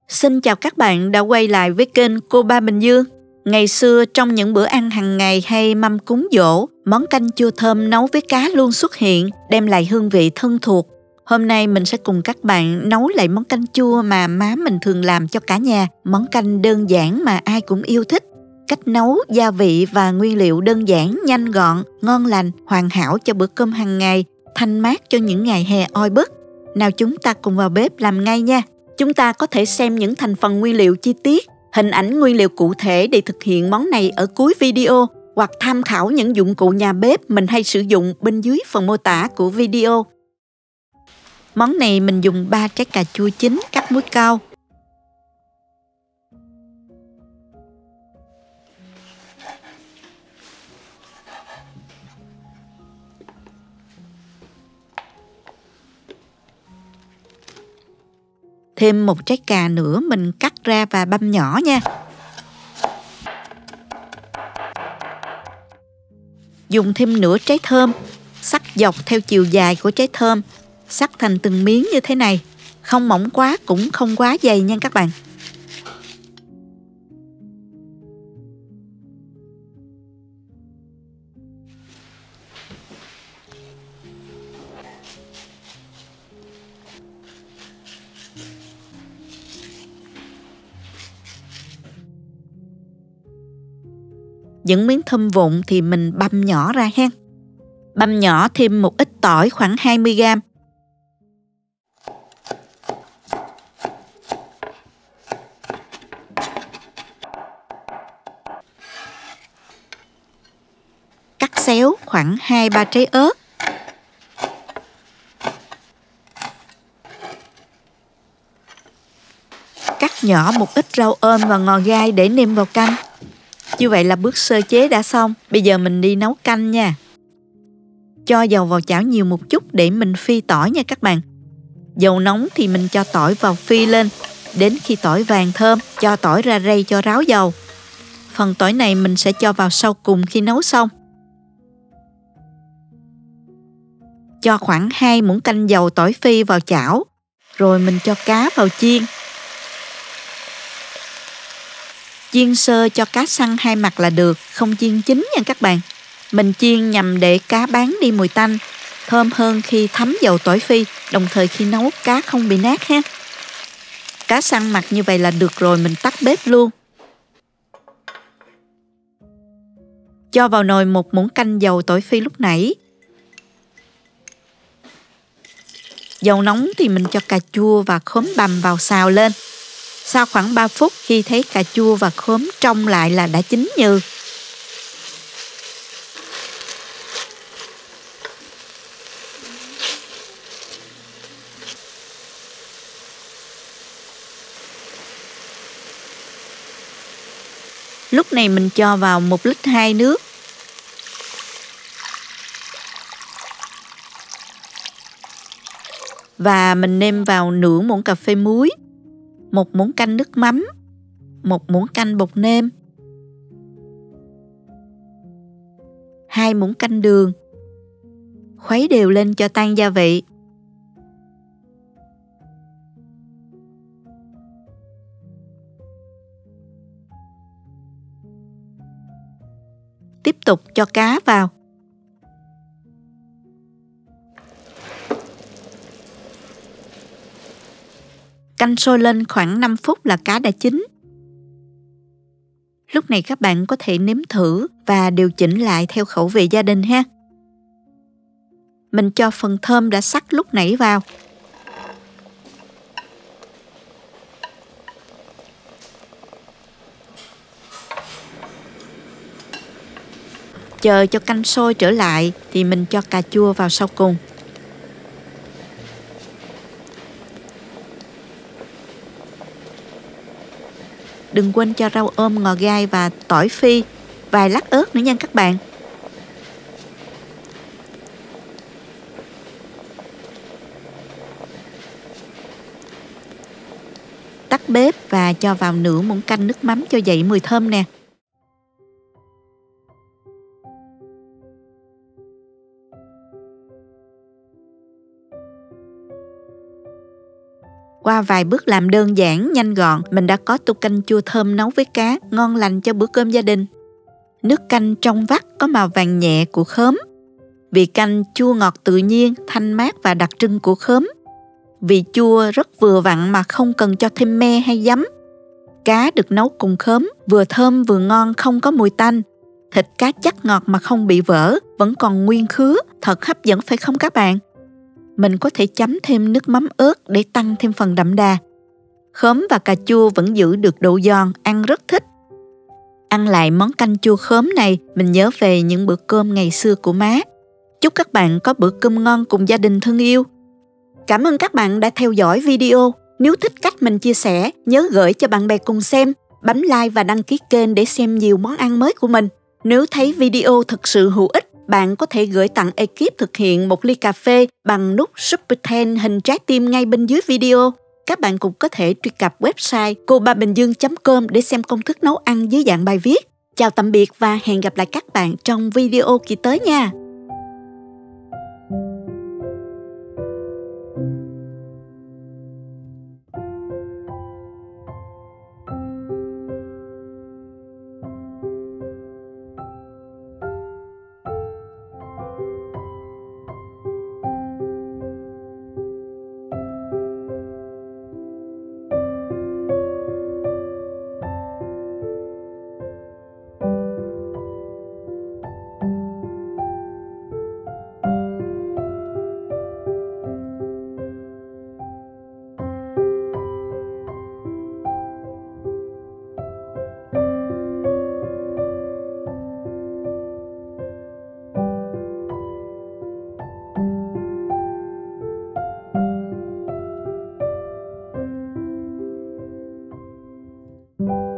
Xin chào các bạn đã quay lại với kênh Cô Ba Bình Dương. Ngày xưa trong những bữa ăn hàng ngày hay mâm cúng giỗ, món canh chua thơm nấu với cá luôn xuất hiện, đem lại hương vị thân thuộc. Hôm nay mình sẽ cùng các bạn nấu lại món canh chua mà má mình thường làm cho cả nhà. Món canh đơn giản mà ai cũng yêu thích. Cách nấu, gia vị và nguyên liệu đơn giản, nhanh gọn, ngon lành, hoàn hảo cho bữa cơm hàng ngày, thanh mát cho những ngày hè oi bức. Nào chúng ta cùng vào bếp làm ngay nha. Chúng ta có thể xem những thành phần nguyên liệu chi tiết, hình ảnh nguyên liệu cụ thể để thực hiện món này ở cuối video hoặc tham khảo những dụng cụ nhà bếp mình hay sử dụng bên dưới phần mô tả của video. Món này mình dùng 3 trái cà chua chín cắt múi cao. Thêm 1 trái cà nữa mình cắt ra và băm nhỏ nha. Dùng thêm nửa trái thơm, xắt dọc theo chiều dài của trái thơm, xắt thành từng miếng như thế này, không mỏng quá cũng không quá dày nha các bạn. Những miếng thơm vụn thì mình băm nhỏ ra hen. Băm nhỏ thêm một ít tỏi khoảng 20g. Cắt xéo khoảng 2-3 trái ớt. Cắt nhỏ một ít rau ôm và ngò gai để nêm vào canh. Như vậy là bước sơ chế đã xong. Bây giờ mình đi nấu canh nha. Cho dầu vào chảo nhiều một chút để mình phi tỏi nha các bạn. Dầu nóng thì mình cho tỏi vào phi lên. Đến khi tỏi vàng thơm, cho tỏi ra rây cho ráo dầu. Phần tỏi này mình sẽ cho vào sau cùng khi nấu xong. Cho khoảng 2 muỗng canh dầu tỏi phi vào chảo. Rồi mình cho cá vào chiên. Chiên sơ cho cá săn 2 mặt là được, không chiên chín nha các bạn. Mình chiên nhằm để cá bán đi mùi tanh, thơm hơn khi thấm dầu tỏi phi, đồng thời khi nấu cá không bị nát ha. Cá săn mặt như vậy là được rồi, mình tắt bếp luôn. Cho vào nồi 1 muỗng canh dầu tỏi phi lúc nãy. Dầu nóng thì mình cho cà chua và khóm bằm vào xào lên. Sau khoảng 3 phút khi thấy cà chua và khóm trong lại là đã chín nhừ. Lúc này mình cho vào 1,2 lít nước. Và mình nêm vào nửa muỗng cà phê muối, 1 muỗng canh nước mắm, 1 muỗng canh bột nêm, 2 muỗng canh đường. Khuấy đều lên cho tan gia vị. Tiếp tục cho cá vào. Canh sôi lên khoảng 5 phút là cá đã chín. Lúc này các bạn có thể nếm thử và điều chỉnh lại theo khẩu vị gia đình ha. Mình cho phần thơm đã sắc lúc nãy vào. Chờ cho canh sôi trở lại thì mình cho cà chua vào sau cùng. Đừng quên cho rau ôm ngò gai và tỏi phi, vài lát ớt nữa nha các bạn. Tắt bếp và cho vào nửa muỗng canh nước mắm cho dậy mùi thơm nè. Qua vài bước làm đơn giản, nhanh gọn, mình đã có tô canh chua thơm nấu với cá, ngon lành cho bữa cơm gia đình. Nước canh trong vắt có màu vàng nhẹ của khóm. Vị canh chua ngọt tự nhiên, thanh mát và đặc trưng của khóm. Vị chua rất vừa vặn mà không cần cho thêm me hay giấm. Cá được nấu cùng khóm, vừa thơm vừa ngon, không có mùi tanh. Thịt cá chắc ngọt mà không bị vỡ, vẫn còn nguyên khứa, thật hấp dẫn phải không các bạn? Mình có thể chấm thêm nước mắm ớt để tăng thêm phần đậm đà. Khóm và cà chua vẫn giữ được độ giòn, ăn rất thích. Ăn lại món canh chua khóm này, mình nhớ về những bữa cơm ngày xưa của má. Chúc các bạn có bữa cơm ngon cùng gia đình thân yêu. Cảm ơn các bạn đã theo dõi video. Nếu thích cách mình chia sẻ, nhớ gửi cho bạn bè cùng xem, bấm like và đăng ký kênh để xem nhiều món ăn mới của mình. Nếu thấy video thực sự hữu ích, bạn có thể gửi tặng ekip thực hiện một ly cà phê bằng nút Super Thanks hình trái tim ngay bên dưới video. Các bạn cũng có thể truy cập website cobabình dương.com để xem công thức nấu ăn dưới dạng bài viết. Chào tạm biệt và hẹn gặp lại các bạn trong video kỳ tới nha! Thank you.